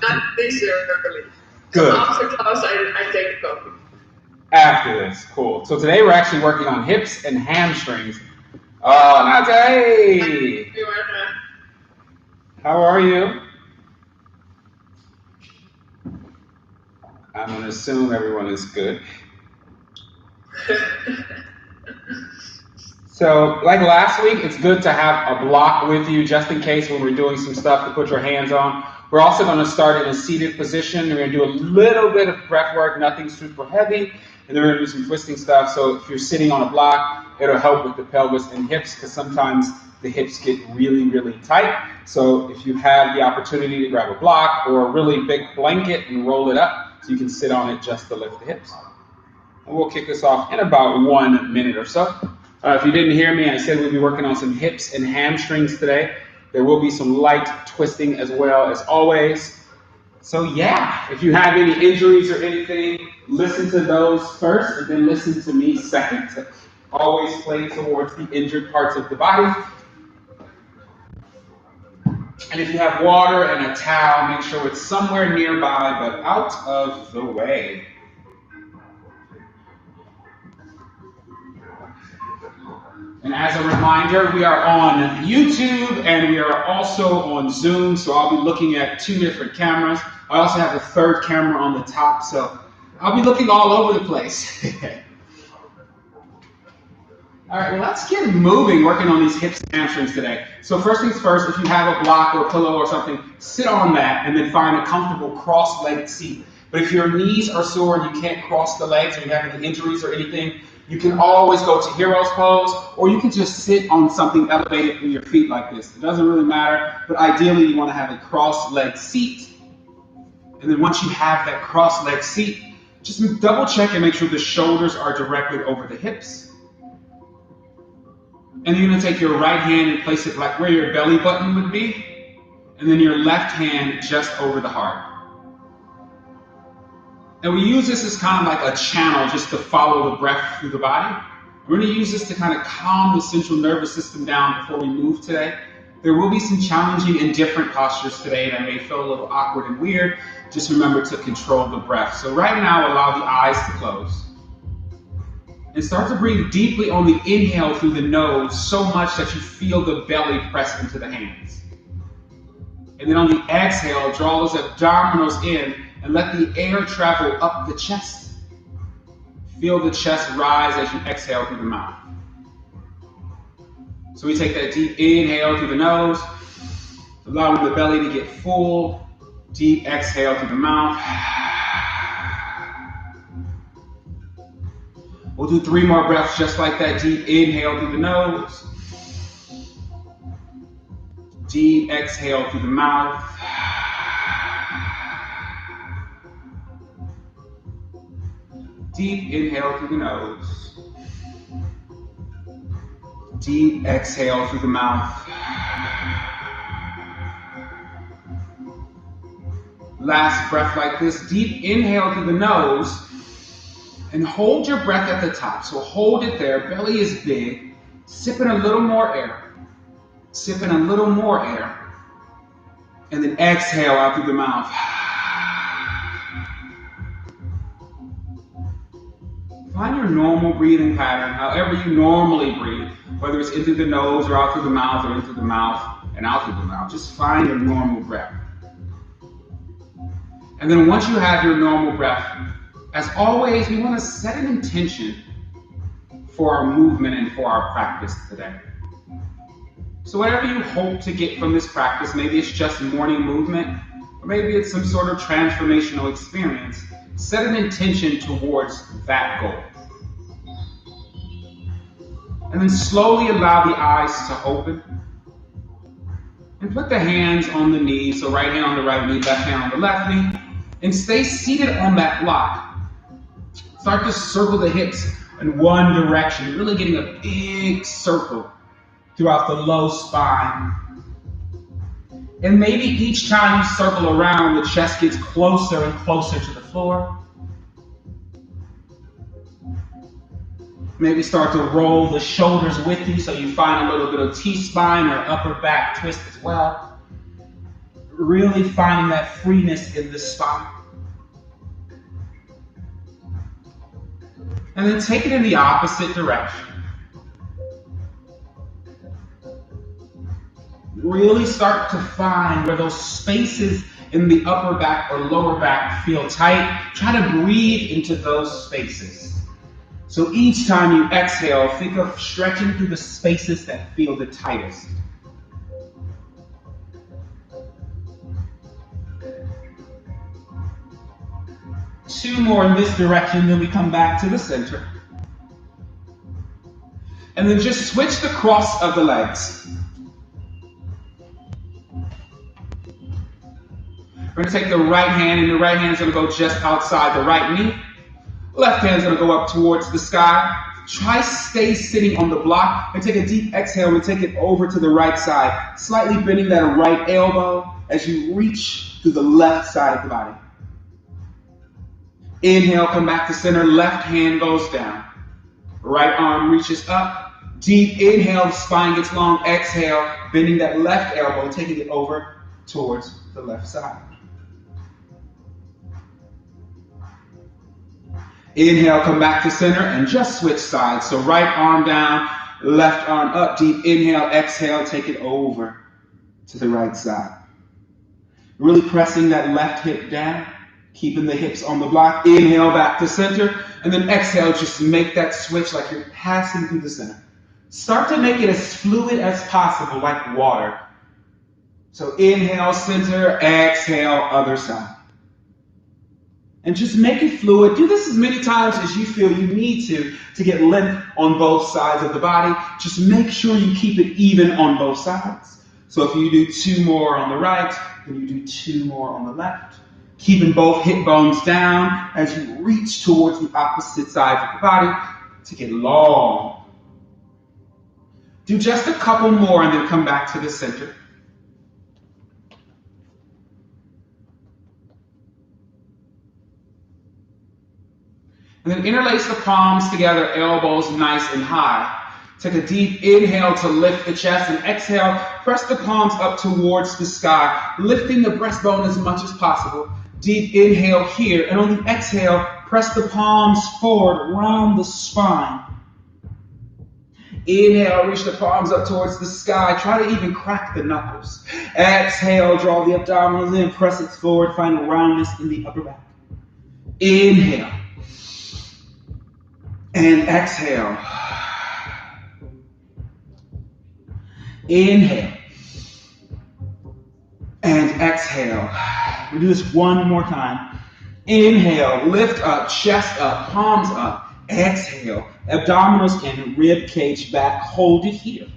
Not this early. Good. After class, I take coffee. After this, cool. So today we're actually working on hips and hamstrings. Oh, Nate! How are you? I'm gonna assume everyone is good. So, like last week, it's good to have a block with you just in case when we're doing some stuff to put your hands on. We're also going to start in a seated position. We're going to do a little bit of breath work, nothing super heavy, and then we're going to do some twisting stuff. So if you're sitting on a block, it'll help with the pelvis and hips because sometimes the hips get really, really tight. So if you have the opportunity to grab a block or a really big blanket and roll it up so you can sit on it just to lift the hips. And we'll kick this off in about 1 minute or so. If you didn't hear me, I said we'll be working on some hips and hamstrings today. There will be some light twisting as well as always. So yeah, if you have any injuries or anything, listen to those first and then listen to me second. Always play towards the injured parts of the body. And if you have water and a towel, make sure it's somewhere nearby but out of the way. And as a reminder, we are on YouTube and we are also on Zoom, so I'll be looking at 2 different cameras. I also have a 3rd camera on the top, so I'll be looking all over the place. All right, well, let's get moving working on these hips and hamstrings today. So first things first, if you have a block or a pillow or something, sit on that and then find a comfortable cross-legged seat. But if your knees are sore and you can't cross the legs or you have any injuries or anything, you can always go to hero's pose, or you can just sit on something elevated with your feet like this. It doesn't really matter, but ideally you want to have a cross-legged seat. And then once you have that cross-legged seat, just double check and make sure the shoulders are directly over the hips. And you're going to take your right hand and place it like where your belly button would be, and then your left hand just over the heart. And we use this as kind of like a channel just to follow the breath through the body. We're going to use this to kind of calm the central nervous system down before we move today. There will be some challenging and different postures today that may feel a little awkward and weird. Just remember to control the breath. So right now, allow the eyes to close. And start to breathe deeply on the inhale through the nose so much that you feel the belly press into the hands. And then on the exhale, draw those abdominals in and let the air travel up the chest. Feel the chest rise as you exhale through the mouth. So we take that deep inhale through the nose, allowing the belly to get full. Deep exhale through the mouth. We'll do 3 more breaths just like that. Deep inhale through the nose. Deep exhale through the mouth. Deep inhale through the nose. Deep exhale through the mouth. Last breath like this. Deep inhale through the nose. And hold your breath at the top. So hold it there. Belly is big. Sip in a little more air. Sip in a little more air. And then exhale out through the mouth. Find your normal breathing pattern, however you normally breathe, whether it's in through the nose or out through the mouth or in through the mouth and out through the mouth. Just find your normal breath. And then once you have your normal breath, as always, we want to set an intention for our movement and for our practice today. So whatever you hope to get from this practice, maybe it's just morning movement, or maybe it's some sort of transformational experience, set an intention towards that goal. And then slowly allow the eyes to open. And put the hands on the knees, so right hand on the right knee, left hand on the left knee, and stay seated on that block. Start to circle the hips in one direction, really getting a big circle throughout the low spine. And maybe each time you circle around, the chest gets closer and closer to the floor. Maybe start to roll the shoulders with you so you find a little bit of T-spine or upper back twist as well. Really finding that freeness in the spine. And then take it in the opposite direction. Really start to find where those spaces in the upper back or lower back feel tight. Try to breathe into those spaces. So each time you exhale, think of stretching through the spaces that feel the tightest. Two more in this direction, then we come back to the center. And then just switch the cross of the legs. We're going to take the right hand, and the right hand is going to go just outside the right knee. Left hand is going to go up towards the sky. Try stay sitting on the block and take a deep exhale and take it over to the right side, slightly bending that right elbow as you reach to the left side of the body. Inhale, come back to center, left hand goes down. Right arm reaches up. Deep inhale, spine gets long. Exhale, bending that left elbow, taking it over towards the left side. Inhale, come back to center and just switch sides. So right arm down, left arm up. Deep inhale, exhale, take it over to the right side. Really pressing that left hip down, keeping the hips on the block. Inhale, back to center, and then exhale, just make that switch like you're passing through the center. Start to make it as fluid as possible, like water. So inhale, center, exhale, other side. And just make it fluid. Do this as many times as you feel you need to get length on both sides of the body. Just make sure you keep it even on both sides. So if you do 2 more on the right, then you do 2 more on the left. Keeping both hip bones down as you reach towards the opposite sides of the body to get long. Do just a couple more and then come back to the center. And then interlace the palms together, elbows nice and high. Take a deep inhale to lift the chest, and exhale, press the palms up towards the sky, lifting the breastbone as much as possible. Deep inhale here, and on the exhale, press the palms forward around the spine. Inhale, reach the palms up towards the sky. Try to even crack the knuckles. Exhale, draw the abdominals in, press it forward, find roundness in the upper back. Inhale. And exhale. Inhale. And exhale. We'll do this one more time. Inhale, lift up, chest up, palms up. Exhale, abdominals and rib cage back. Hold it here.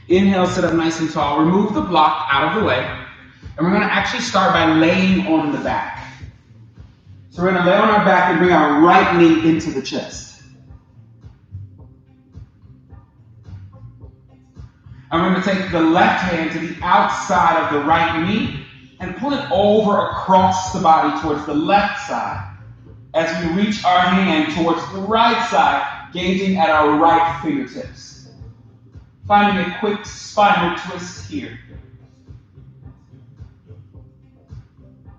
Inhale, sit up nice and tall. Remove the block out of the way. And we're going to actually start by laying on the back. So we're going to lay on our back and bring our right knee into the chest. I'm going to take the left hand to the outside of the right knee and pull it over across the body towards the left side as we reach our hand towards the right side, gazing at our right fingertips. Finding a quick spinal twist here.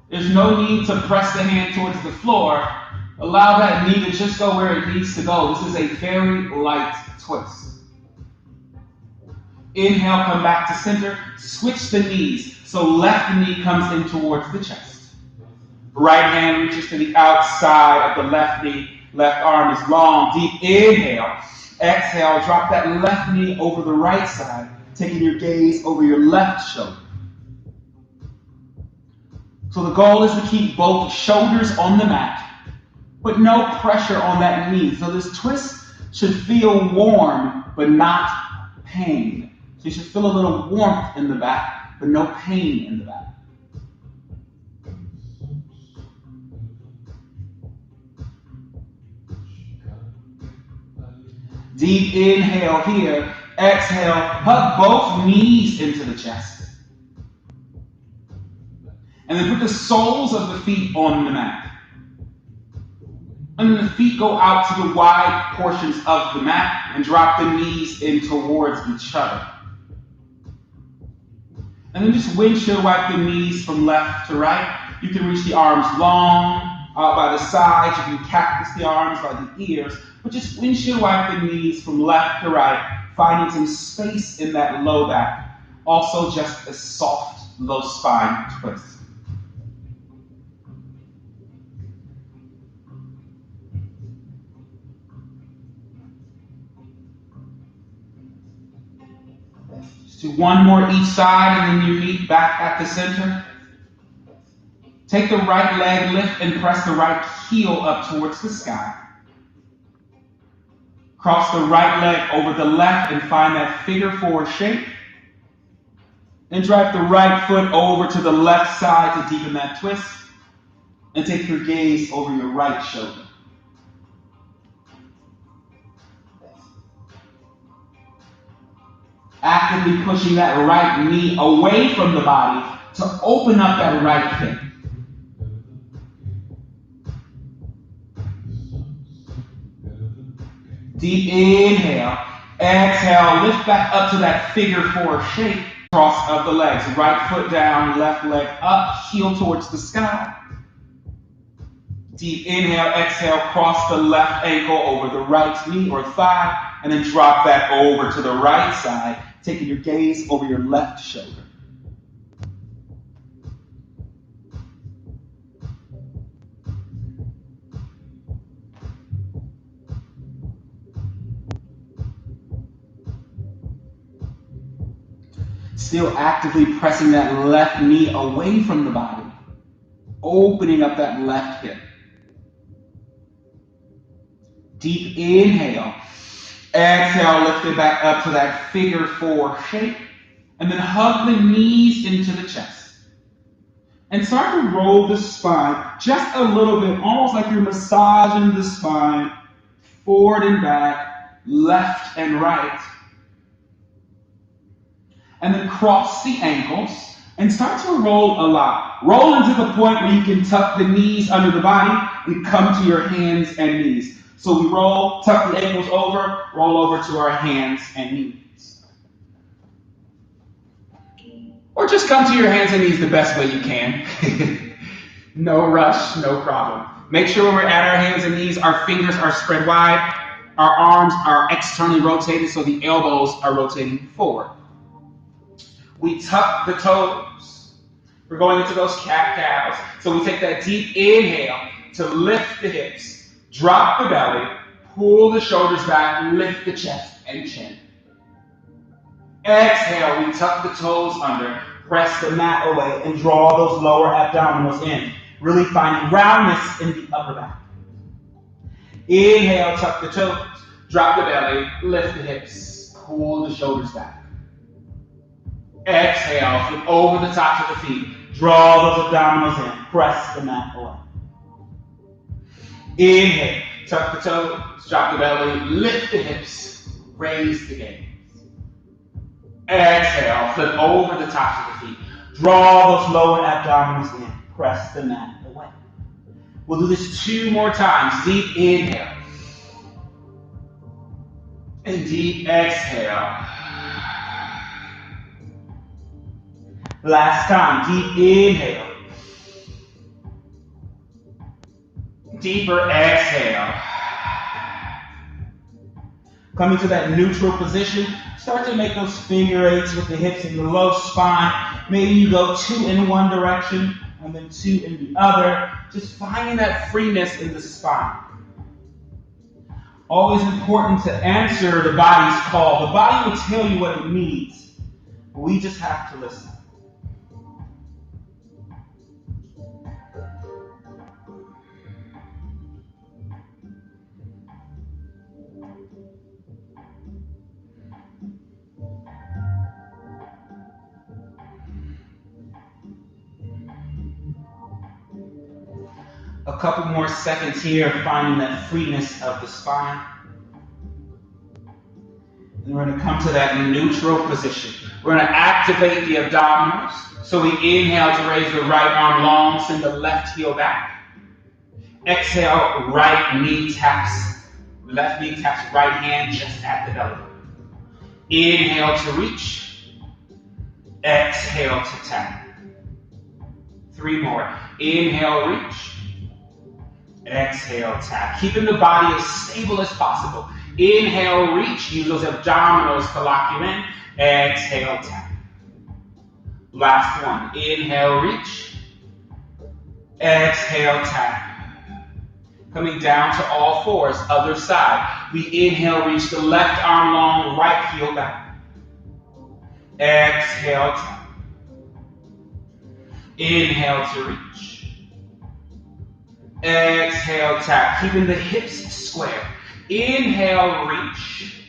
There's no need to press the hand towards the floor. Allow that knee to just go where it needs to go. This is a very light twist. Inhale, come back to center. Switch the knees. So left knee comes in towards the chest. Right hand reaches to the outside of the left knee. Left arm is long. Deep inhale. Exhale, drop that left knee over the right side, taking your gaze over your left shoulder. So the goal is to keep both shoulders on the mat, but no pressure on that knee. So this twist should feel warm, but not pain. So you should feel a little warmth in the back, but no pain in the back. Deep inhale here. Exhale, hug both knees into the chest. And then put the soles of the feet on the mat. And then the feet go out to the wide portions of the mat and drop the knees in towards each other. And then just windshield wipe the knees from left to right. You can reach the arms long out by the sides. You can cactus the arms by the ears. But just windshield wipe the knees from left to right, finding some space in that low back. Also just a soft, low spine twist. Just do one more each side, and then you meet back at the center. Take the right leg, lift and press the right heel up towards the sky. Cross the right leg over the left and find that figure four shape. Then drive the right foot over to the left side to deepen that twist. And take your gaze over your right shoulder. Actively pushing that right knee away from the body to open up that right hip. Deep inhale. Exhale, lift back up to that figure four shape. Cross of the legs. Right foot down, left leg up, heel towards the sky. Deep inhale, exhale, cross the left ankle over the right knee or thigh, and then drop that over to the right side, taking your gaze over your left shoulder. Still actively pressing that left knee away from the body, opening up that left hip. Deep inhale. Exhale, lift it back up to that figure four shape. And then hug the knees into the chest. And start to roll the spine just a little bit, almost like you're massaging the spine, forward and back, left and right. And then cross the ankles and start to roll a lot. Roll into the point where you can tuck the knees under the body and come to your hands and knees. So we roll, tuck the ankles over, roll over to our hands and knees. Or just come to your hands and knees the best way you can. No rush, no problem. Make sure when we're at our hands and knees, our fingers are spread wide, our arms are externally rotated so the elbows are rotating forward. We tuck the toes. We're going into those cat-cows. So we take that deep inhale to lift the hips, drop the belly, pull the shoulders back, lift the chest and chin. Exhale, we tuck the toes under, press the mat away, and draw those lower abdominals in. Really find roundness in the upper back. Inhale, tuck the toes, drop the belly, lift the hips, pull the shoulders back. Exhale, flip over the tops of the feet. Draw those abdominals in. Press the mat away. Inhale, tuck the toes, drop the belly, lift the hips, raise the gaze. Exhale, flip over the tops of the feet. Draw those lower abdominals in. Press the mat away. We'll do this 2 more times. Deep inhale. And deep exhale. Last time, deep inhale. Deeper exhale. Coming to that neutral position, start to make those figure eights with the hips in the low spine. Maybe you go 2 in one direction and then 2 in the other. Just finding that freeness in the spine. Always important to answer the body's call. The body will tell you what it needs. We just have to listen. A couple more seconds here, finding that freeness of the spine. And we're going to come to that neutral position. We're going to activate the abdominals. So we inhale to raise the right arm long, send the left heel back. Exhale, right knee taps, left knee taps right hand just at the belly. Inhale to reach. Exhale to tap. 3 more. Inhale, reach. Exhale, tap. Keeping the body as stable as possible. Inhale, reach. Use those abdominals to lock you in. Exhale, tap. Last one. Inhale, reach. Exhale, tap. Coming down to all fours, other side. We inhale, reach the left arm long, right heel back. Exhale, tap. Inhale to reach. Exhale, tap. Keeping the hips square. Inhale, reach.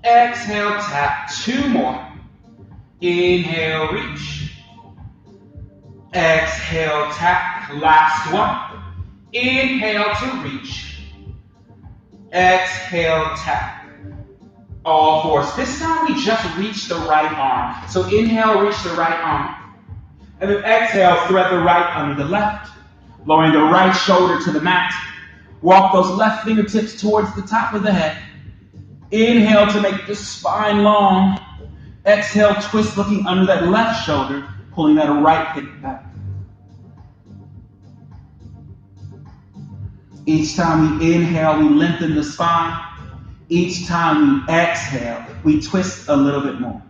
Exhale, tap. 2 more. Inhale, reach. Exhale, tap. Last one. Inhale to reach. Exhale, tap. All fours. This time we just reach the right arm. So inhale, reach the right arm. And then exhale, thread the right under the left. Lowering the right shoulder to the mat. Walk those left fingertips towards the top of the head. Inhale to make the spine long. Exhale, twist looking under that left shoulder, pulling that right hip back. Each time we inhale, we lengthen the spine. Each time we exhale, we twist a little bit more.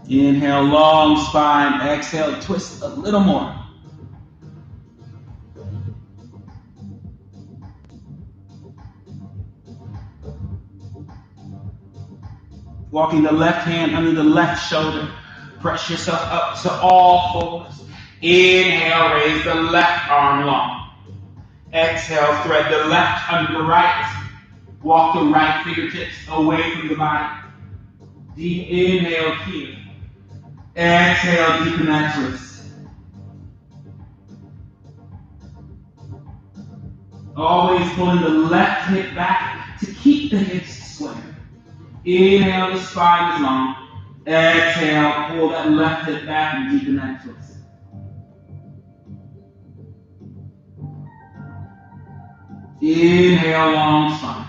Inhale, long spine. Exhale, twist a little more. Walking the left hand under the left shoulder. Press yourself up to all fours. Inhale, raise the left arm long. Exhale, thread the left under the right. Walk the right fingertips away from the body. Deep inhale here. Exhale, deepen that twist. Always pulling the left hip back to keep the hips square. Inhale, the spine is long. Exhale, pull that left hip back and deepen that twist. Inhale, long spine.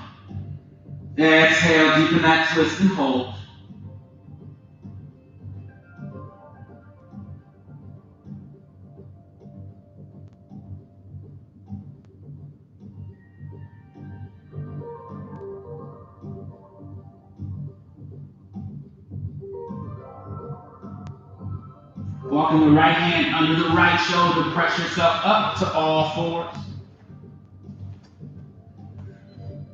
Exhale, deepen that twist and hold. Walking the right hand under the right shoulder, press yourself up to all fours.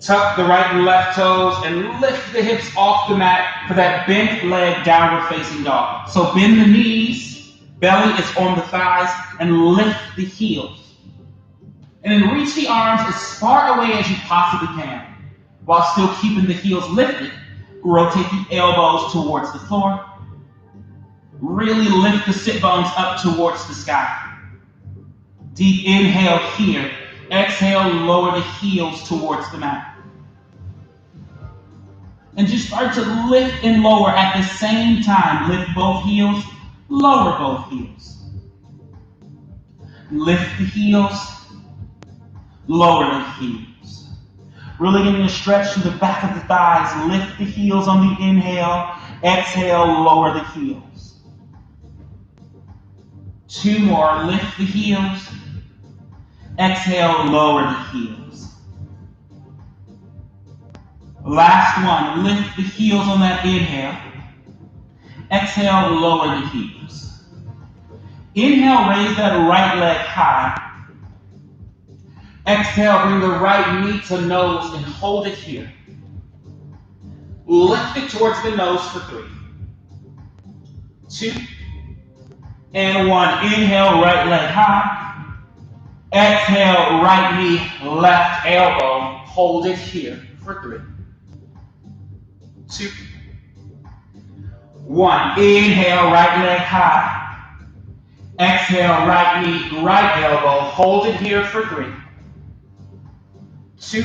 Tuck the right and left toes and lift the hips off the mat for that bent leg downward facing dog. So bend the knees, belly is on the thighs, and lift the heels. And then reach the arms as far away as you possibly can, while still keeping the heels lifted. Rotate the elbows towards the floor. Really lift the sit bones up towards the sky. Deep inhale here. Exhale, lower the heels towards the mat. And just start to lift and lower at the same time. Lift both heels, lower both heels. Lift the heels, lower the heels. Really getting a stretch to the back of the thighs. Lift the heels on the inhale. Exhale, lower the heels. 2 more, lift the heels. Exhale, lower the heels. Last one, lift the heels on that inhale. Exhale, lower the heels. Inhale, raise that right leg high. Exhale, bring the right knee to nose and hold it here. Lift it towards the nose for 3, 2, and 1. Inhale, right leg high. Exhale, right knee, left elbow. Hold it here for 3, 2, 1. Inhale, right leg high. Exhale, right knee, right elbow. Hold it here for 3, 2.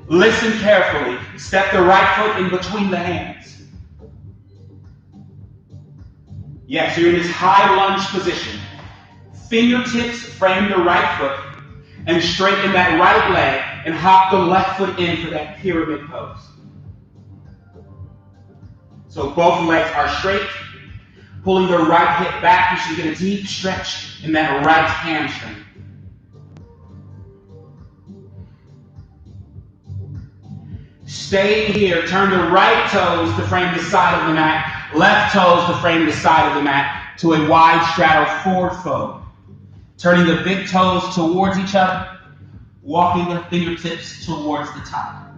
Listen carefully. Step the right foot in between the hands. Yes, you're in this high lunge position. Fingertips frame the right foot and straighten that right leg and hop the left foot in for that pyramid pose. So both legs are straight, pulling the right hip back. You should get a deep stretch in that right hamstring. Stay here. Turn the right toes to frame the side of the mat, left toes to frame the side of the mat to a wide straddle forward fold. Turning the big toes towards each other, walking the fingertips towards the top.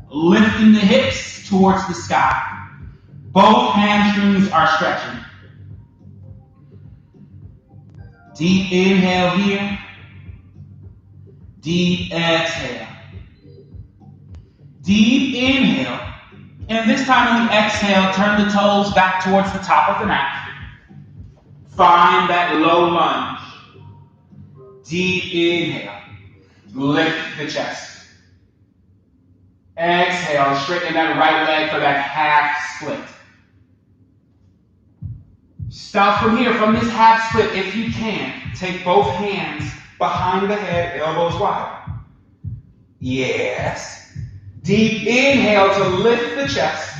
Lifting the hips towards the sky. Both hamstrings are stretching. Deep inhale here. Deep exhale. Deep inhale. And this time on the exhale, turn the toes back towards the top of the mat. Find that low lunge. Deep inhale. Lift the chest. Exhale, straighten that right leg for that half split. Start from here, from this half split, if you can. Take both hands behind the head, elbows wide. Yes. Deep inhale to lift the chest.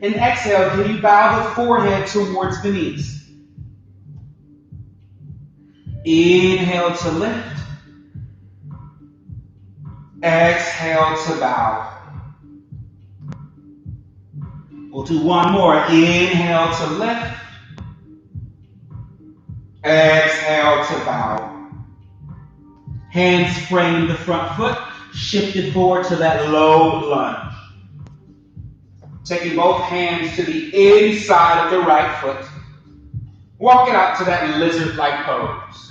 And exhale, can you bow the forehead towards the knees? Inhale to lift. Exhale to bow. We'll do one more. Inhale to lift. Exhale to bow. Hands frame the front foot, shifted forward to that low lunge. Taking both hands to the inside of the right foot. Walk it out to that lizard-like pose.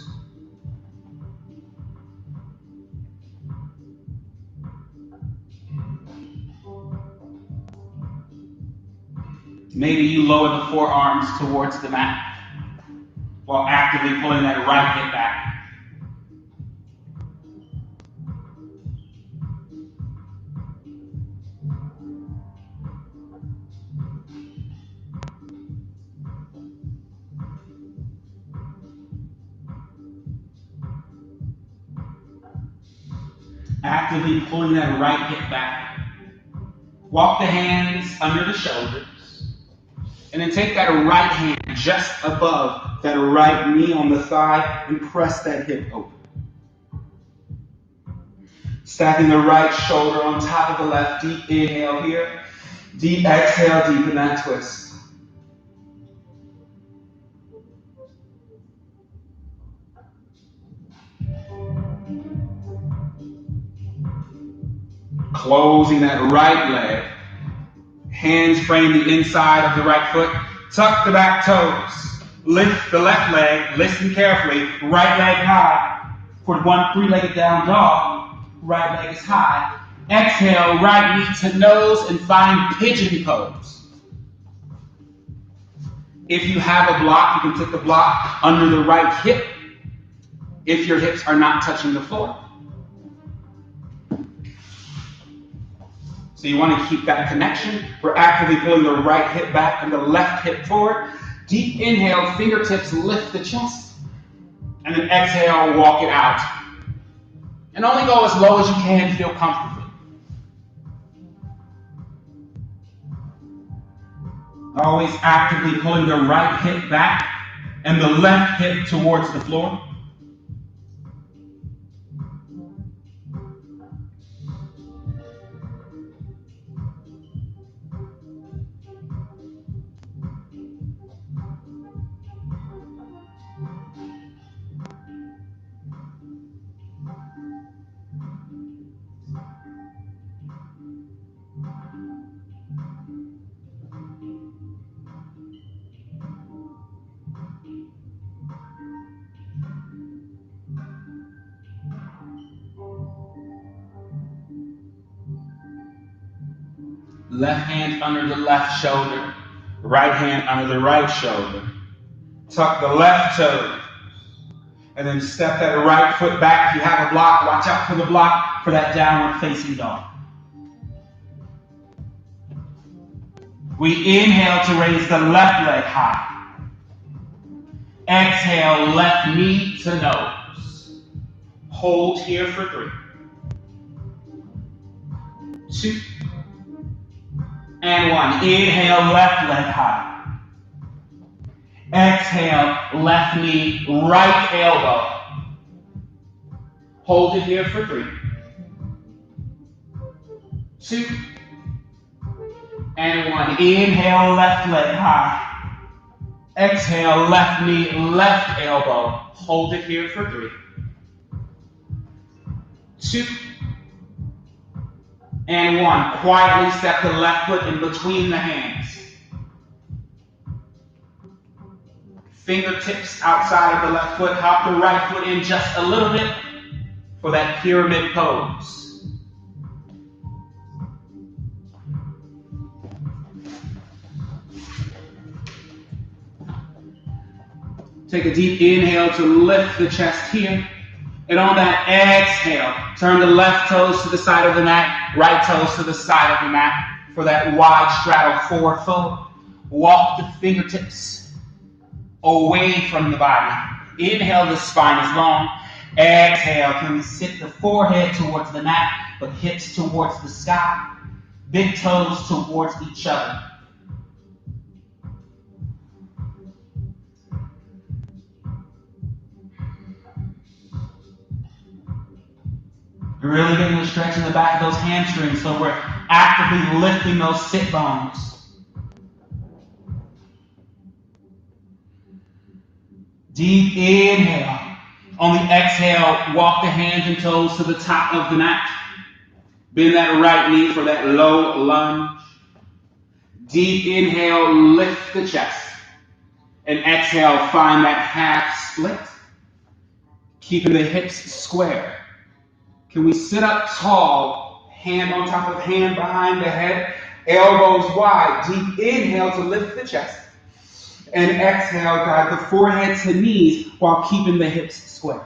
Maybe you lower the forearms towards the mat while actively pulling that right hip back. Actively pulling that right hip back. Walk the hands under the shoulders. And then take that right hand just above that right knee on the thigh and press that hip open. Stacking the right shoulder on top of the left. Deep inhale here. Deep exhale, deepen that twist. Closing that right leg. Hands frame the inside of the right foot. Tuck the back toes. Lift the left leg. Listen carefully. Right leg high. For one three-legged down dog, right leg is high. Exhale, right knee to nose and find pigeon pose. If you have a block, you can put the block under the right hip if your hips are not touching the floor. So you want to keep that connection. We're actively pulling the right hip back and the left hip forward. Deep inhale, fingertips lift the chest. And then exhale, walk it out. And only go as low as you can, feel comfortably. Always actively pulling the right hip back and the left hip towards the floor. Left hand under the left shoulder, right hand under the right shoulder. Tuck the left toe, and then step that right foot back. If you have a block, watch out for the block for that downward facing dog. We inhale to raise the left leg high. Exhale, left knee to nose. Hold here for 3, 2, and 1. Inhale, left leg high. Exhale, left knee, right elbow. Hold it here for 3, 2, and 1. Inhale, left leg high. Exhale, left knee, left elbow. Hold it here for 3, 2, and 1. Quietly step the left foot in between the hands. Fingertips outside of the left foot. Hop the right foot in just a little bit for that pyramid pose. Take a deep inhale to lift the chest here. And on that exhale, turn the left toes to the side of the mat, right toes to the side of the mat for that wide straddle forward fold. Walk the fingertips away from the body. Inhale, the spine is long. Exhale, can we sit the forehead towards the mat, but hips towards the sky. Big toes towards each other. You're really getting a stretch in the back of those hamstrings, so we're actively lifting those sit bones. Deep inhale. On the exhale, walk the hands and toes to the top of the mat. Bend that right knee for that low lunge. Deep inhale, lift the chest. And exhale, find that half split. Keeping the hips square. Can we sit up tall, hand on top of hand behind the head, elbows wide. Deep inhale to lift the chest. And exhale, guide the forehead to knees while keeping the hips square.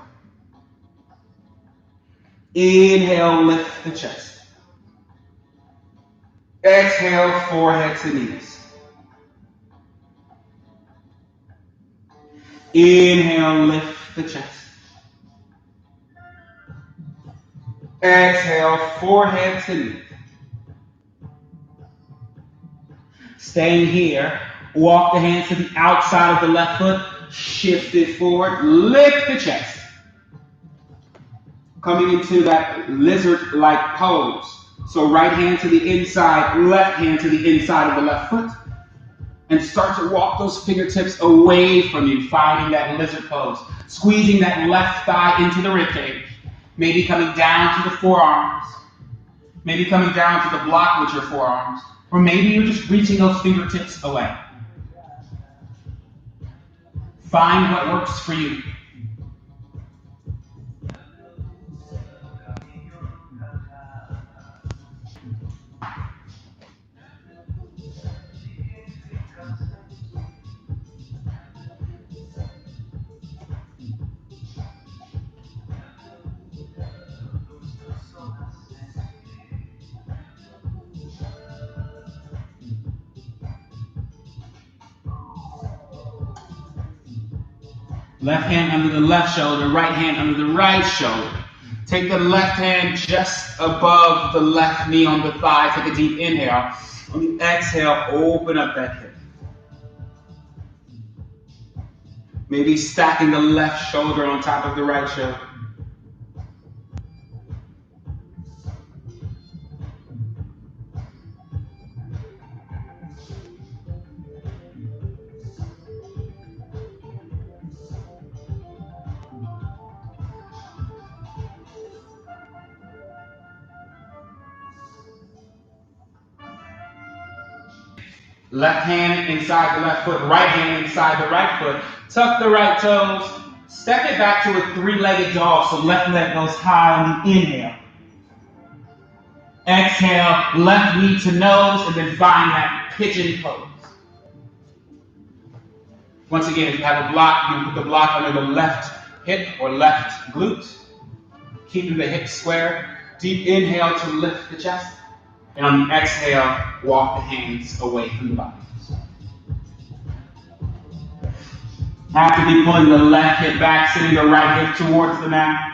Inhale, lift the chest. Exhale, forehead to knees. Inhale, lift the chest. Exhale, forehead to knee. Staying here, walk the hands to the outside of the left foot, shift it forward, lift the chest. Coming into that lizard-like pose. So right hand to the inside, left hand to the inside of the left foot. And start to walk those fingertips away from you, finding that lizard pose. Squeezing that left thigh into the ribcage. Maybe coming down to the forearms. Maybe coming down to the block with your forearms. Or maybe you're just reaching those fingertips away. Find what works for you. Left hand under the left shoulder, right hand under the right shoulder. Take the left hand just above the left knee on the thigh. Take a deep inhale. On the exhale, open up that hip. Maybe stacking the left shoulder on top of the right shoulder. Left hand inside the left foot, right hand inside the right foot. Tuck the right toes. Step it back to a three-legged dog, so left leg goes high on the inhale. Exhale, left knee to nose, and then find that pigeon pose. Once again, if you have a block, you can put the block under the left hip or left glute, keeping the hips square. Deep inhale to lift the chest. And on the exhale, walk the hands away from the body. Actively pulling the left hip back, sitting the right hip towards the mat.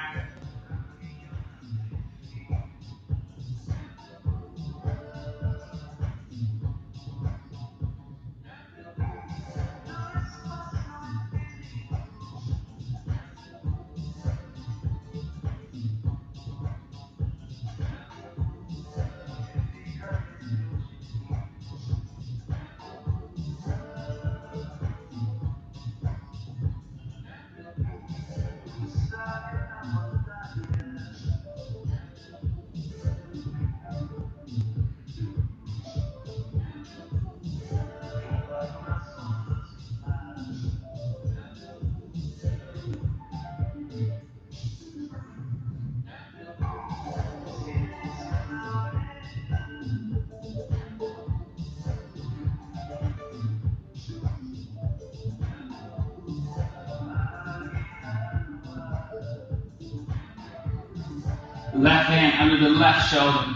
Left hand under the left shoulder.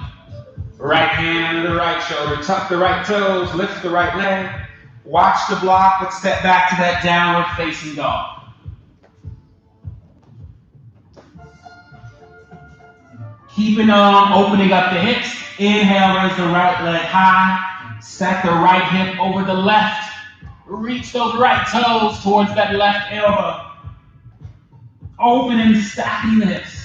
Right hand under the right shoulder. Tuck the right toes. Lift the right leg. Watch the block, but step back to that downward facing dog. Keeping on opening up the hips. Inhale, raise the right leg high. Stack the right hip over the left. Reach those right toes towards that left elbow. Open and stacking the hips.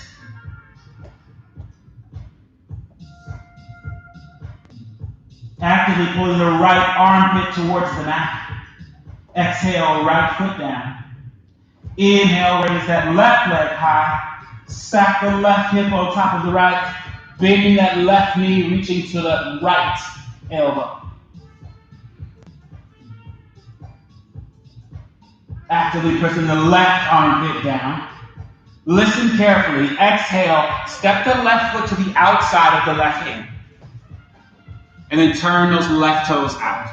Actively pulling the right armpit towards the mat. Exhale, right foot down. Inhale, raise that left leg high. Stack the left hip on top of the right. Bending that left knee, reaching to the right elbow. Actively pressing the left armpit down. Listen carefully. Exhale, step the left foot to the outside of the left hand. And then turn those left toes out.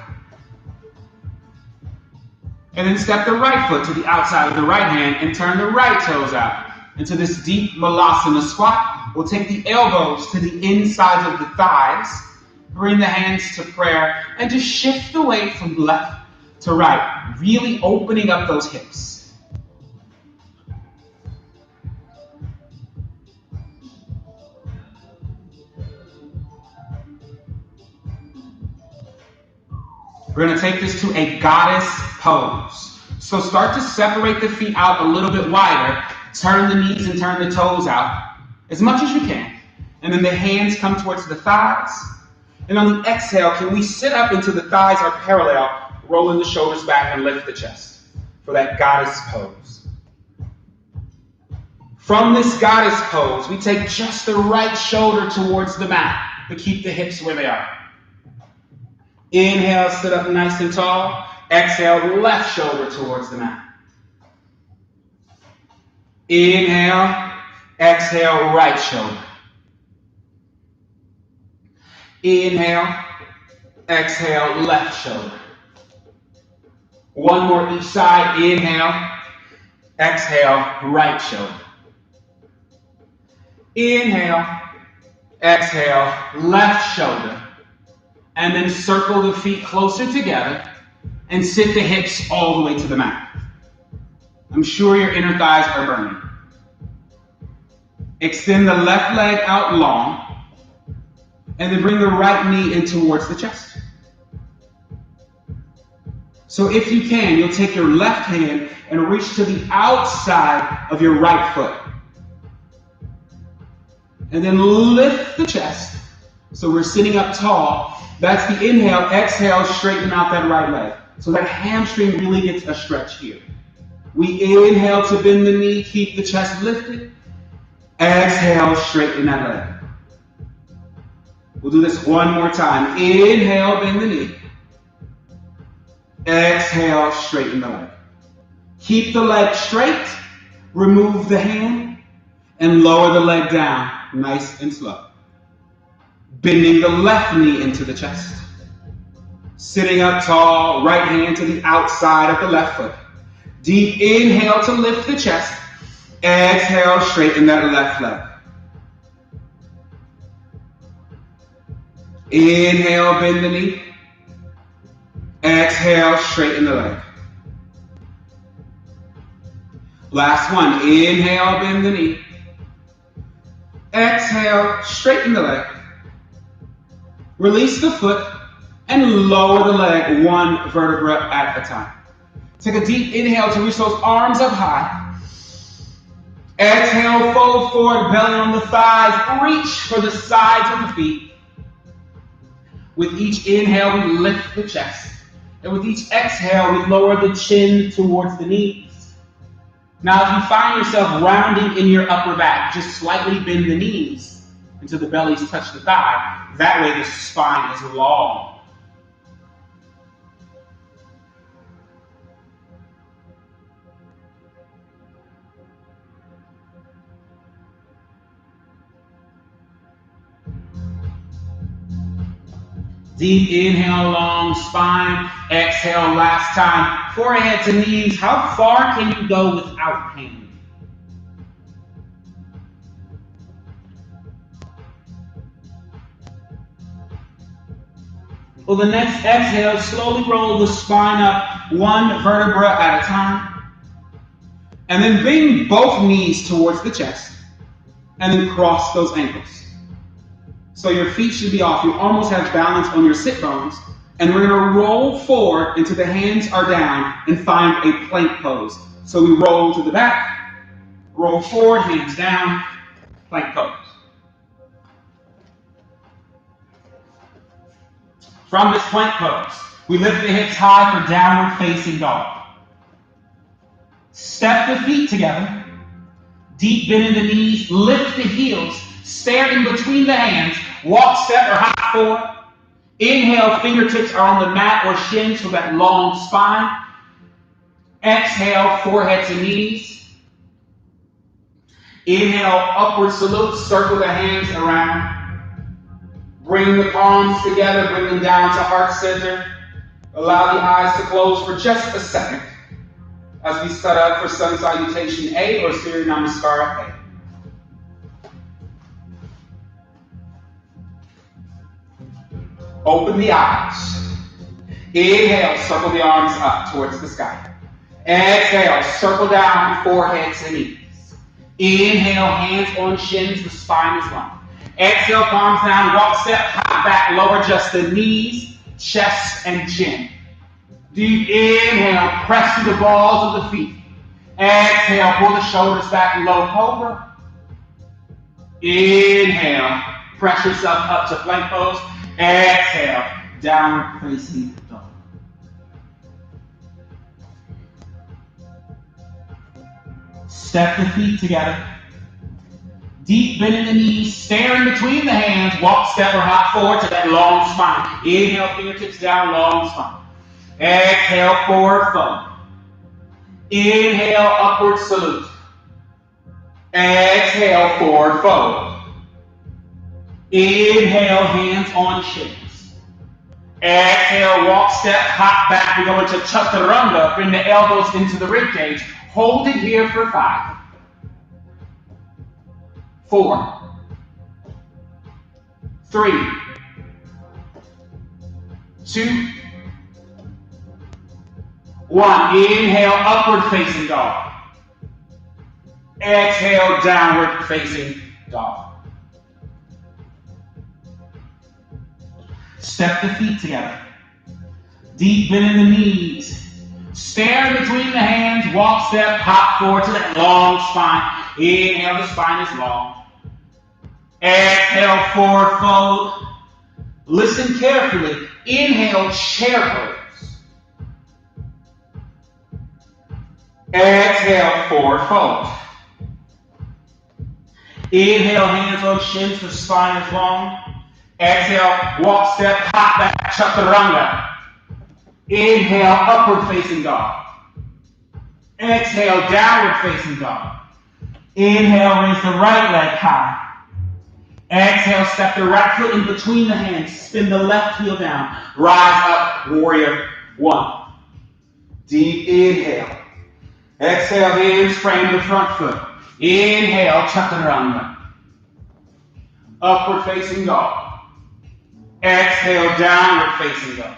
And then step the right foot to the outside of the right hand and turn the right toes out. Into this deep Malasana squat. We'll take the elbows to the insides of the thighs. Bring the hands to prayer and just shift the weight from left to right. Really opening up those hips. We're going to take this to a goddess pose. So start to separate the feet out a little bit wider. Turn the knees and turn the toes out as much as you can. And then the hands come towards the thighs. And on the exhale, can we sit up until the thighs are parallel, rolling the shoulders back and lift the chest for that goddess pose. From this goddess pose, we take just the right shoulder towards the mat, but keep the hips where they are. Inhale, sit up nice and tall. Exhale, left shoulder towards the mat. Inhale, exhale, right shoulder. Inhale, exhale, left shoulder. One more each side. Inhale, exhale, right shoulder. Inhale, exhale, left shoulder. And then circle the feet closer together and sit the hips all the way to the mat. I'm sure your inner thighs are burning. Extend the left leg out long and then bring the right knee in towards the chest. So if you can, you'll take your left hand and reach to the outside of your right foot. And then lift the chest. So we're sitting up tall. That's the inhale. Exhale, straighten out that right leg. So that hamstring really gets a stretch here. We inhale to bend the knee, keep the chest lifted. Exhale, straighten that leg. We'll do this one more time. Inhale, bend the knee. Exhale, straighten the leg. Keep the leg straight. Remove the hand and lower the leg down, nice and slow. Bending the left knee into the chest. Sitting up tall, right hand to the outside of the left foot. Deep inhale to lift the chest. Exhale, straighten that left leg. Inhale, bend the knee. Exhale, straighten the leg. Last one. Inhale, bend the knee. Exhale, straighten the leg. Release the foot and lower the leg one vertebra at a time. Take a deep inhale to reach those arms up high. Exhale, fold forward, belly on the thighs. Reach for the sides of the feet. With each inhale, we lift the chest. And with each exhale, we lower the chin towards the knees. Now, if you find yourself rounding in your upper back, just slightly bend the knees until the bellies touch the thigh. That way, the spine is long. Deep inhale, long spine. Exhale, last time. Forehead to knees. How far can you go without pain? Well, the next exhale, slowly roll the spine up one vertebra at a time. And then bring both knees towards the chest. And then cross those ankles. So your feet should be off. You almost have balance on your sit bones. And we're going to roll forward until the hands are down and find a plank pose. So we roll to the back, roll forward, hands down, plank pose. From this plank pose, we lift the hips high for downward facing dog. Step the feet together. Deep bend in the knees, lift the heels, stare in between the hands, walk, step, or hop forward. Inhale, fingertips are on the mat or shins for that long spine. Exhale, forehead to knees. Inhale, upward salute, circle the hands around. Bring the palms together, bring them down to heart center. Allow the eyes to close for just a second as we set up for Sun Salutation A or Surya Namaskara A. Open the eyes. Inhale, circle the arms up towards the sky. Exhale, circle down, forehead to knees. Inhale, hands on shins, the spine is long. Exhale, palms down, walk, step, hop back, lower just the knees, chest, and chin. Deep inhale, press through the balls of the feet. Exhale, pull the shoulders back, low cobra. Inhale, press yourself up to plank pose. Exhale, downward facing dog. Step the feet together. Deep bend in the knees, stare in between the hands, walk, step, or hop forward to that long spine. Inhale, fingertips down, long spine. Exhale, forward fold. Inhale, upward salute. Exhale, forward fold. Inhale, hands on shins. Exhale, walk, step, hop back. We go into chaturanga. Bring the elbows into the rib cage. Hold it here for 5, 4, 3, 2, 1. Inhale, upward facing dog. Exhale, downward facing dog. Step the feet together. Deep bend in the knees. Stare between the hands. Walk, step, hop forward to that long spine. Inhale, the spine is long. Exhale, forward fold. Listen carefully. Inhale, chair pose. Exhale, forward fold. Inhale, hands on shins, the spine is long. Exhale, walk, step, hop back, chaturanga. Inhale, upward facing dog. Exhale, downward facing dog. Inhale, raise the right leg high. Exhale, step the right foot in between the hands. Spin the left heel down. Rise up, warrior 1. Deep inhale. Exhale, hands frame the front foot. Inhale, chaturanga. Upward facing dog. Exhale, downward facing dog.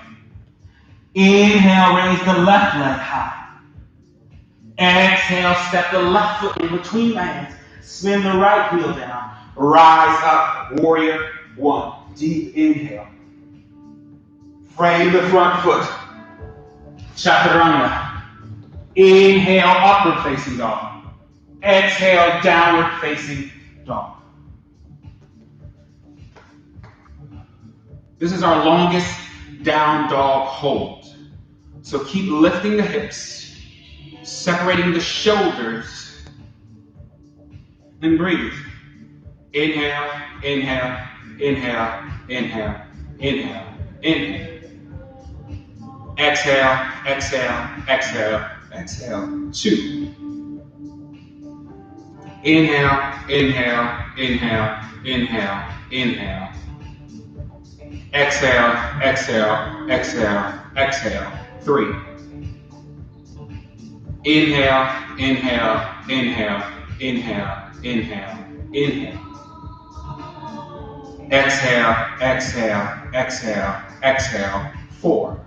Inhale, raise the left leg high. Exhale, step the left foot in between the hands. Spin the right heel down. Rise up, warrior one. Deep inhale. Frame the front foot. Chaturanga. Inhale, upward facing dog. Exhale, downward facing dog. This is our longest down dog hold. So keep lifting the hips, separating the shoulders, and breathe. Inhale, inhale, inhale, inhale, inhale, inhale. Exhale, exhale, exhale, exhale. 2. Inhale, inhale, inhale, inhale, inhale. Exhale, exhale, exhale, exhale. 3. Inhale, inhale, inhale, inhale, inhale, inhale. Exhale, exhale, exhale, exhale. 4.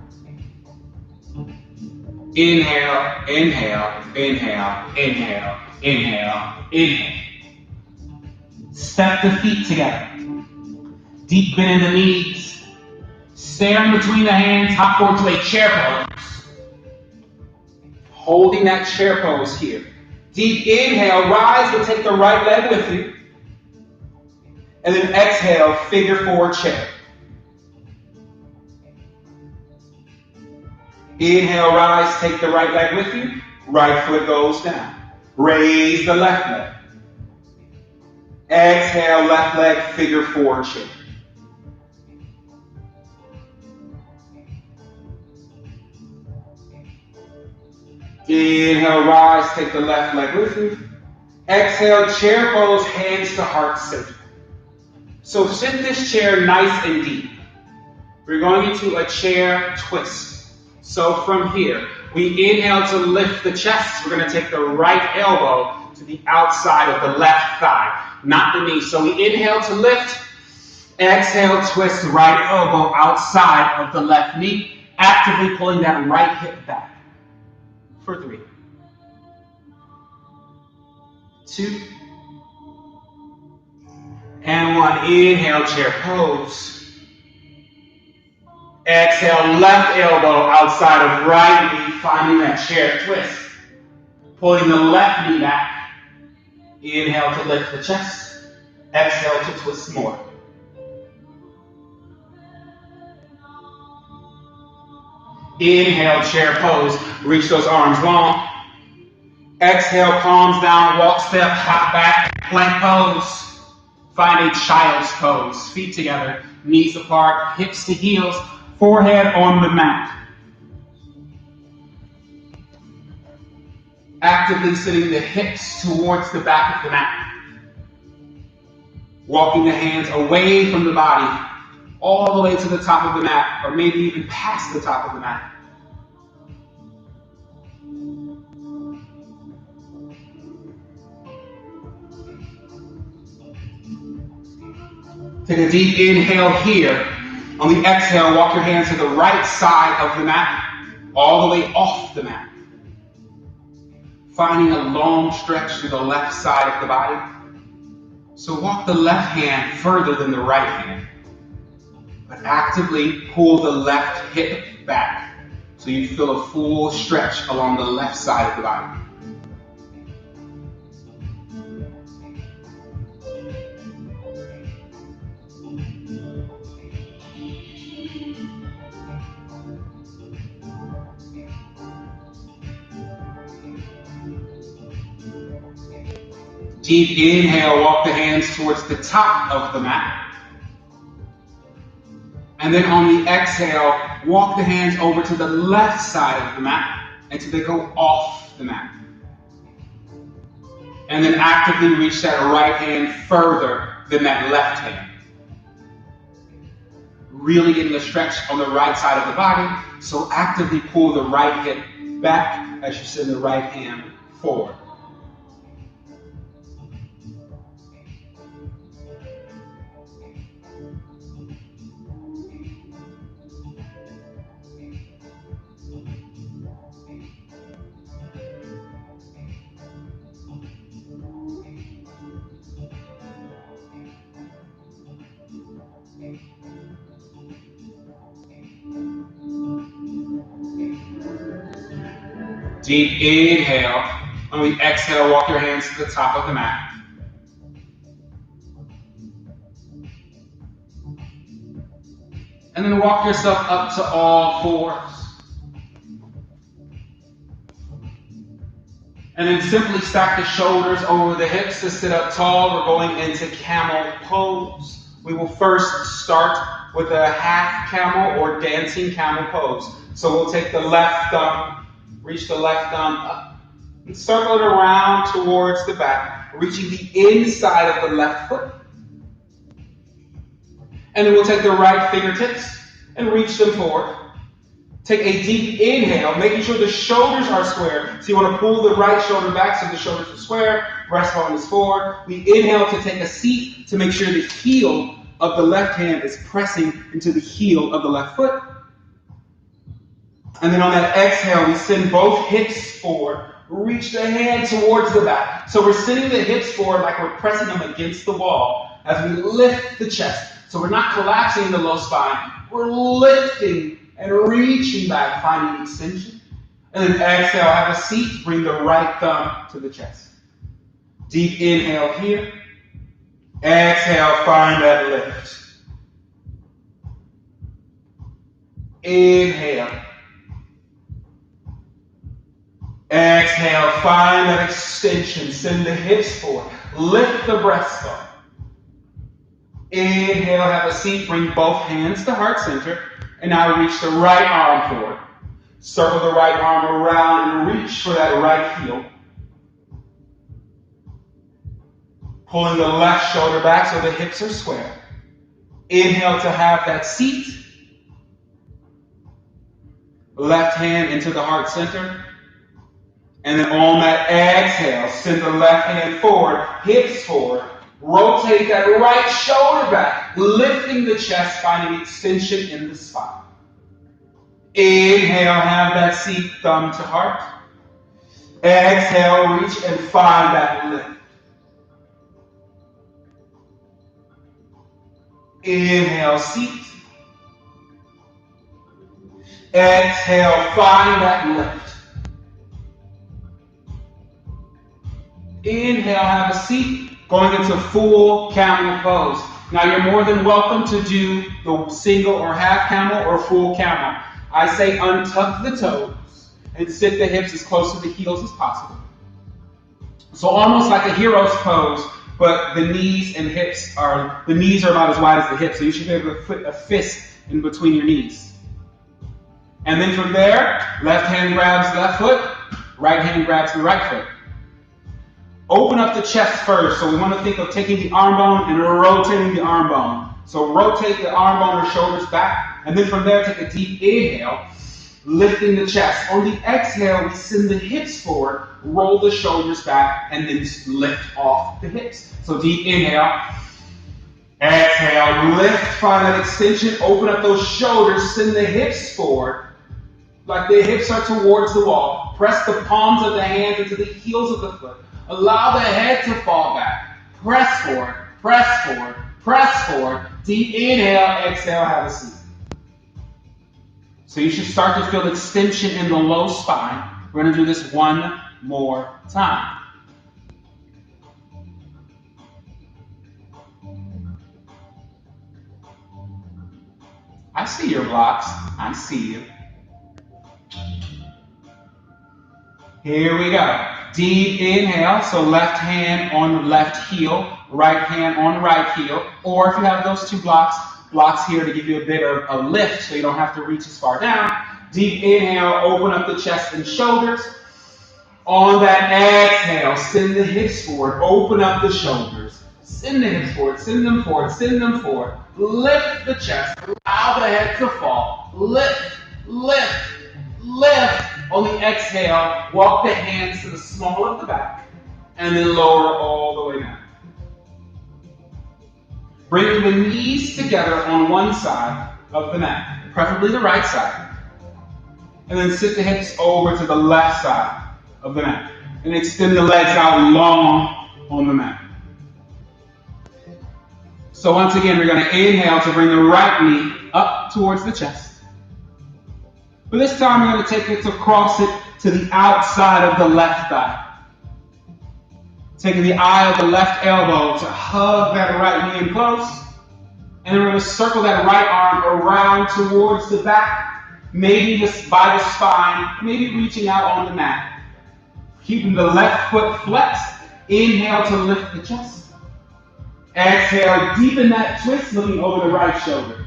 Inhale, inhale, inhale, inhale, inhale, inhale. Step the feet together. Deep bend in the knees. Staring between the hands, hop forward to a chair pose. Holding that chair pose here. Deep inhale, rise and take the right leg with you. And then exhale, figure 4 chair. Inhale, rise, take the right leg with you. Right foot goes down. Raise the left leg. Exhale, left leg, figure 4 chair. Inhale, rise, take the left leg with you. Exhale, chair pose, hands to heart center. So sit this chair nice and deep. We're going into a chair twist. So from here, we inhale to lift the chest. We're going to take the right elbow to the outside of the left thigh, not the knee. So we inhale to lift. Exhale, twist right elbow outside of the left knee, actively pulling that right hip back. For 3, 2, and 1. Inhale, chair pose. Exhale, left elbow outside of right knee, finding that chair twist. Pulling the left knee back. Inhale to lift the chest. Exhale to twist more. Inhale, chair pose. Reach those arms long. Exhale, palms down, walk, step, hop back, plank pose. Find a child's pose. Feet together, knees apart, hips to heels, forehead on the mat. Actively sitting the hips towards the back of the mat. Walking the hands away from the body, all the way to the top of the mat, or maybe even past the top of the mat. Take a deep inhale here. On the exhale, walk your hands to the right side of the mat, all the way off the mat. Finding a long stretch to the left side of the body. So walk the left hand further than the right hand, but actively pull the left hip back so you feel a full stretch along the left side of the body. Deep inhale, walk the hands towards the top of the mat. And then on the exhale, walk the hands over to the left side of the mat until they go off the mat. And then actively reach that right hand further than that left hand. Really getting a stretch on the right side of the body, so actively pull the right hip back as you send the right hand forward. Deep inhale. When we exhale, walk your hands to the top of the mat. And then walk yourself up to all fours. And then simply stack the shoulders over the hips to sit up tall. We're going into camel pose. We will first start with a half camel or dancing camel pose. So we'll take the left thumb, reach the left thumb up, and circle it around towards the back, reaching the inside of the left foot. And then we'll take the right fingertips and reach them forward. Take a deep inhale, making sure the shoulders are square. So you want to pull the right shoulder back so the shoulders are square, breastbone is forward. We inhale to take a seat to make sure the heel of the left hand is pressing into the heel of the left foot. And then on that exhale, we send both hips forward. Reach the hand towards the back. So we're sending the hips forward like we're pressing them against the wall as we lift the chest. So we're not collapsing the low spine. We're lifting and reaching back, finding extension. And then exhale, have a seat. Bring the right thumb to the chest. Deep inhale here. Exhale, find that lift. Inhale. Exhale, find that extension. Send the hips forward. Lift the breastbone. Inhale, have a seat. Bring both hands to heart center. And now reach the right arm forward. Circle the right arm around and reach for that right heel. Pulling the left shoulder back so the hips are square. Inhale to have that seat. Left hand into the heart center. And then on that exhale, send the left hand forward, hips forward. Rotate that right shoulder back, lifting the chest, finding extension in the spine. Inhale, have that seat, thumb to heart. Exhale, reach and find that lift. Inhale, seat. Exhale, find that lift. Inhale, have a seat. Going into full camel pose. Now you're more than welcome to do the single or half camel or full camel. I say untuck the toes and sit the hips as close to the heels as possible. So almost like a hero's pose, but the knees and hips are, the knees are about as wide as the hips, so you should be able to put a fist in between your knees. And then from there, left hand grabs left foot, right hand grabs the right foot. Open up the chest first. So we want to think of taking the arm bone and rotating the arm bone. So rotate the arm bone or shoulders back. And then from there, take a deep inhale, lifting the chest. On the exhale, we send the hips forward, roll the shoulders back, and then lift off the hips. So deep inhale. Exhale, lift, find that extension. Open up those shoulders, send the hips forward. Like the hips are towards the wall. Press the palms of the hands into the heels of the foot. Allow the head to fall back. Press forward, press forward, press forward. Deep inhale, exhale, have a seat. So you should start to feel extension in the low spine. We're going to do this one more time. I see your blocks. I see you. Here we go. Deep inhale, so left hand on left heel, right hand on right heel, or if you have those two blocks here to give you a bit of a lift so you don't have to reach as far down. Deep inhale, open up the chest and shoulders. On that exhale, send the hips forward, open up the shoulders. Send the hips forward, send them forward, send them forward. Lift the chest, allow the head to fall. Lift, lift, lift. On the exhale, walk the hands to the small of the back, and then lower all the way down. Bring the knees together on one side of the mat, preferably the right side. And then sit the hips over to the left side of the mat. And extend the legs out long on the mat. So once again, we're going to inhale to bring the right knee up towards the chest. But this time, we're going to take it to cross it to the outside of the left thigh. Taking the eye of the left elbow to hug that right knee in close. And then we're going to circle that right arm around towards the back, maybe just by the spine, maybe reaching out on the mat. Keeping the left foot flexed. Inhale to lift the chest. Exhale, deepen that twist, looking over the right shoulder.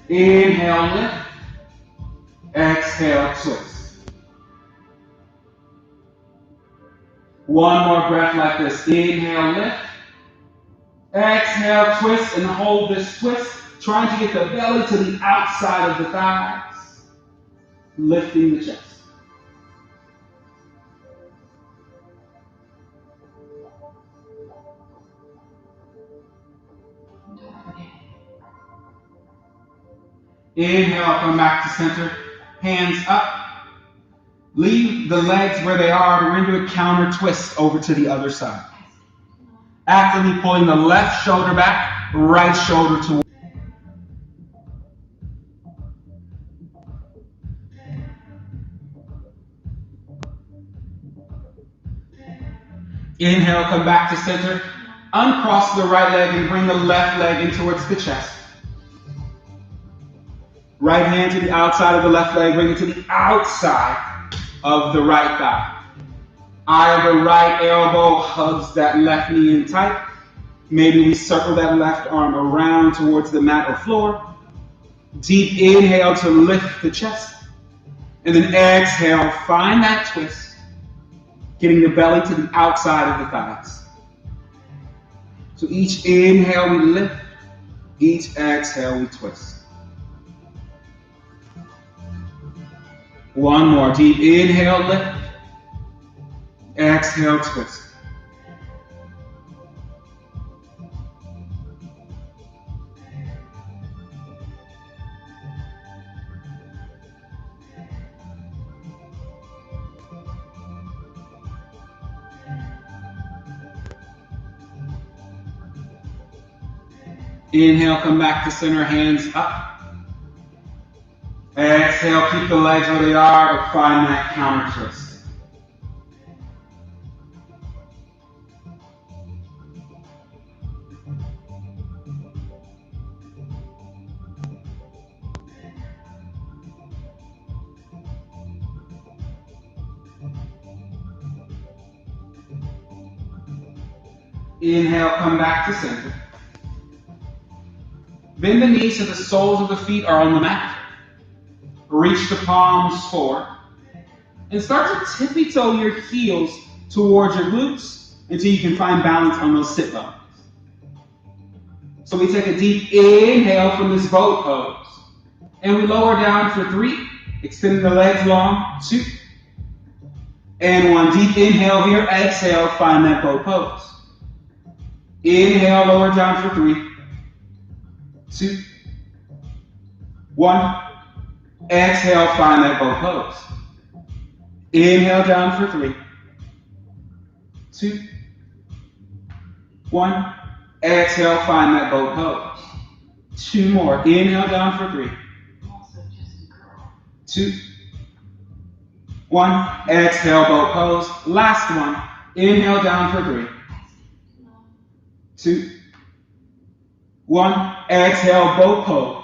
Inhale, lift. Exhale, twist. One more breath like this. Inhale, lift. Exhale, twist, and hold this twist, trying to get the belly to the outside of the thighs, lifting the chest. Inhale, come back to center, hands up. Leave the legs where they are. We're going to do a counter twist over to the other side. Actively pulling the left shoulder back, right shoulder to. Inhale, come back to center. Uncross the right leg and bring the left leg in towards the chest. Right hand to the outside of the left leg, bring it to the outside of the right thigh. Eye of the right elbow hugs that left knee in tight. Maybe we circle that left arm around towards the mat or floor. Deep inhale to lift the chest. And then exhale, find that twist, getting the belly to the outside of the thighs. So each inhale we lift, each exhale we twist. One more, deep inhale, lift. Exhale, twist. Inhale, come back to center, hands up. Exhale, keep the legs where they are, but find that counter twist. Inhale, come back to center. Bend the knees so the soles of the feet are on the mat. Reach the palms forward. And start to tippy toe your heels towards your glutes until you can find balance on those sit bones. So we take a deep inhale from this boat pose. And we lower down for 3, extending the legs long, 2. And 1, deep inhale here, exhale, find that boat pose. Inhale, lower down for 3, 2, 1. Exhale, find that boat pose. Inhale down for 3, 2, 1. Exhale, find that boat pose. 2 more. Inhale down for 3, 2, 1. Exhale, boat pose. Last one. Inhale down for 3, 2, 1. Exhale, boat pose.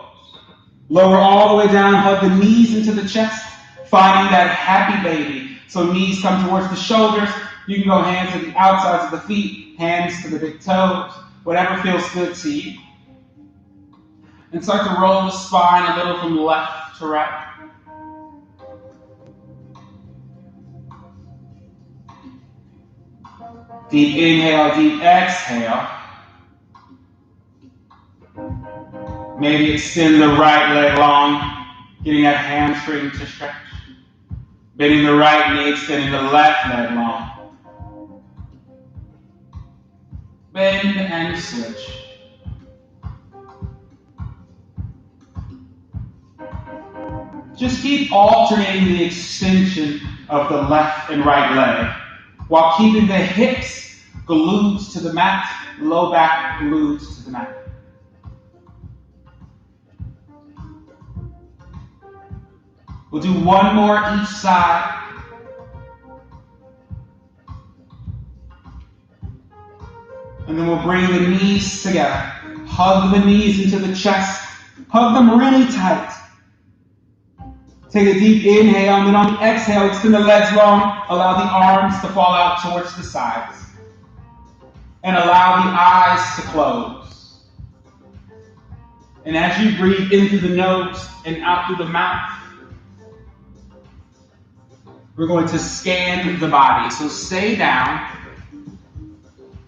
Lower all the way down, hug the knees into the chest, finding that happy baby. So knees come towards the shoulders. You can go hands to the outsides of the feet, hands to the big toes, whatever feels good to you. And start to roll the spine a little from left to right. Deep inhale, deep exhale. Maybe extend the right leg long, getting that hamstring to stretch. Bending the right knee, extending the left leg long. Bend and switch. Just keep alternating the extension of the left and right leg while keeping the hips glued to the mat, low back glued to the mat. We'll do one more each side. And then we'll bring the knees together. Hug the knees into the chest. Hug them really tight. Take a deep inhale, and then on the exhale, extend the legs long. Allow the arms to fall out towards the sides. And allow the eyes to close. And as you breathe in through the nose and out through the mouth, we're going to scan the body. So stay down.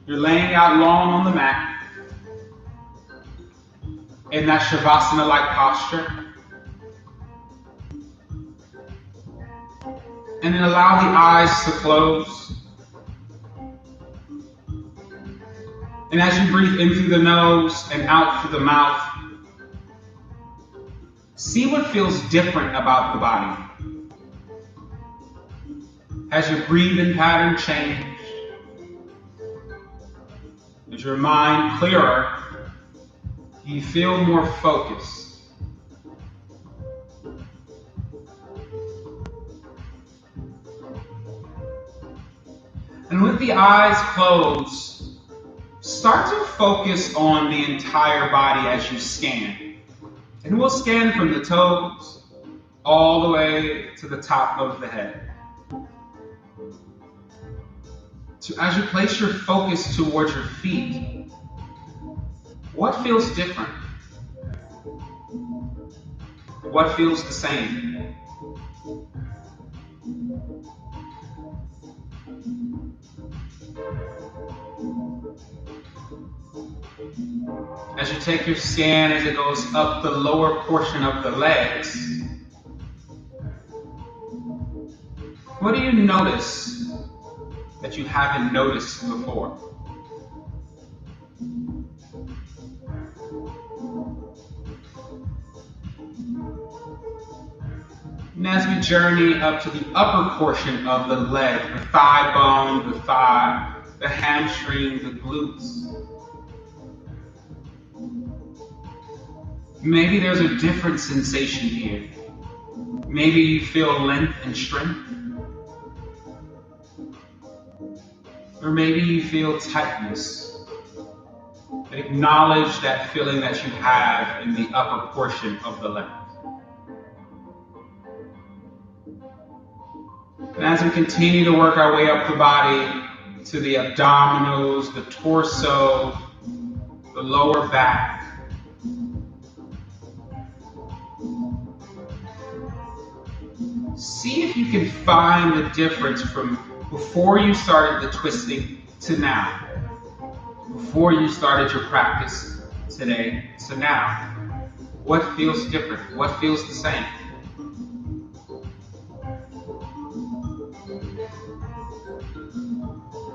You're laying out long on the mat in that Shavasana-like posture. And then allow the eyes to close. And as you breathe in through the nose and out through the mouth, see what feels different about the body. Has your breathing pattern changed? Is your mind clearer? Do you feel more focused? And with the eyes closed, start to focus on the entire body as you scan. And we'll scan from the toes all the way to the top of the head. So as you place your focus towards your feet, what feels different? What feels the same? As you take your scan, as it goes up the lower portion of the legs, what do you notice that you haven't noticed before? And as we journey up to the upper portion of the leg, the thigh bone, the thigh, the hamstring, the glutes, maybe there's a different sensation here. Maybe you feel length and strength. Or maybe you feel tightness. Acknowledge that feeling that you have in the upper portion of the leg. And as we continue to work our way up the body to the abdominals, the torso, the lower back, see if you can find the difference from before you started the twisting to now. Before you started your practice today to now. What feels different? What feels the same?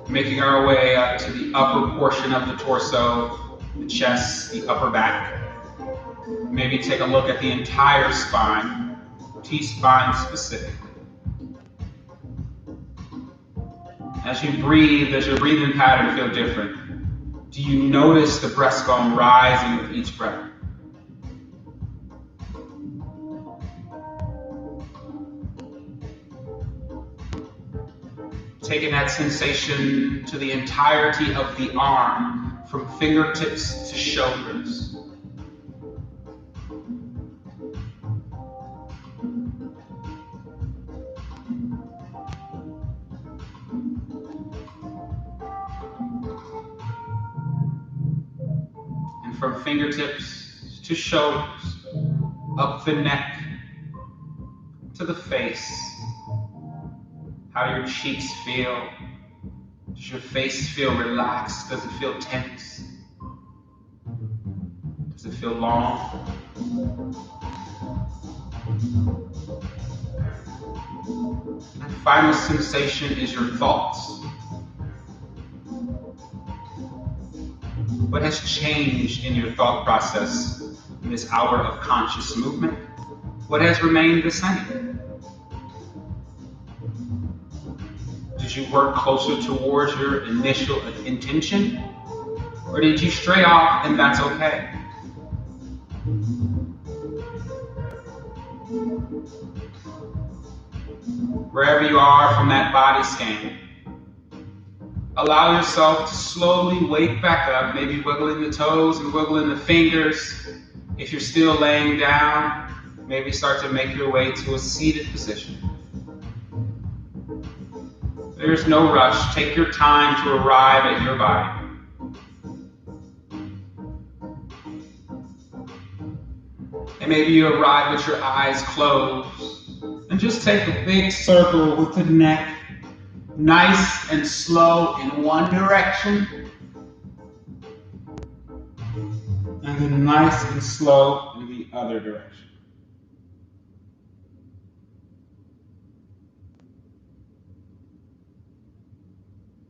Making our way up to the upper portion of the torso, the chest, the upper back. Maybe take a look at the entire spine, T-spine specifically. As you breathe, does your breathing pattern feel different? Do you notice the breastbone rising with each breath? Taking that sensation to the entirety of the arm, from fingertips to shoulders. From fingertips to shoulders, up the neck, to the face. How do your cheeks feel? Does your face feel relaxed? Does it feel tense? Does it feel long? And final sensation is your thoughts. What has changed in your thought process in this hour of conscious movement? What has remained the same? Did you work closer towards your initial intention? Or did you stray off and that's okay? wherever you are from that body scan. Allow yourself to slowly wake back up, maybe wiggling the toes and wiggling the fingers. If you're still laying down, maybe start to make your way to a seated position. There's no rush. Take your time to arrive at your body. And maybe you arrive with your eyes closed. And just take a big circle with the neck. Nice and slow in one direction. And then nice and slow in the other direction.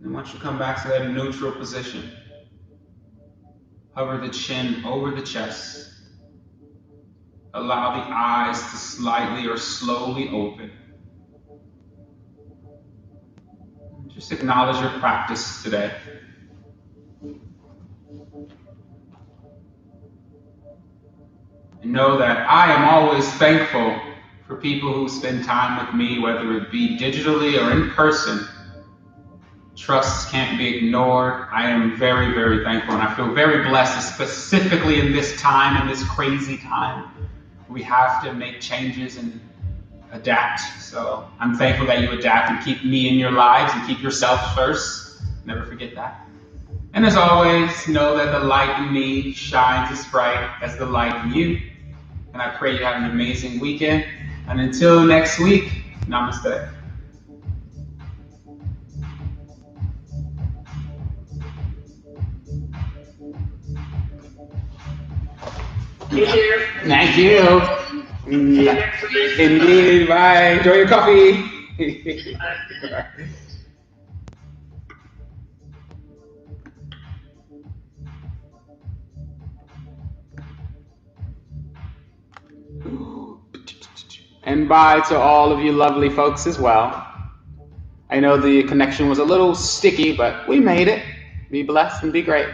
And once you come back to that neutral position, hover the chin over the chest. Allow the eyes to slightly or slowly open. Just acknowledge your practice today. And know that I am always thankful for people who spend time with me, whether it be digitally or in person. Trust can't be ignored. I am very, very thankful, and I feel very blessed, specifically in this time, in this crazy time. We have to make changes and adapt. So I'm thankful that you adapt and keep me in your lives and keep yourself first. Never forget that. And as always, know that the light in me shines as bright as the light in you. And I pray you have an amazing weekend. And until next week, namaste. Be here. Thank you. See you next week. Indeed. Bye. Enjoy your coffee. And bye to all of you lovely folks as well. I know the connection was a little sticky, but we made it. Be blessed and be great.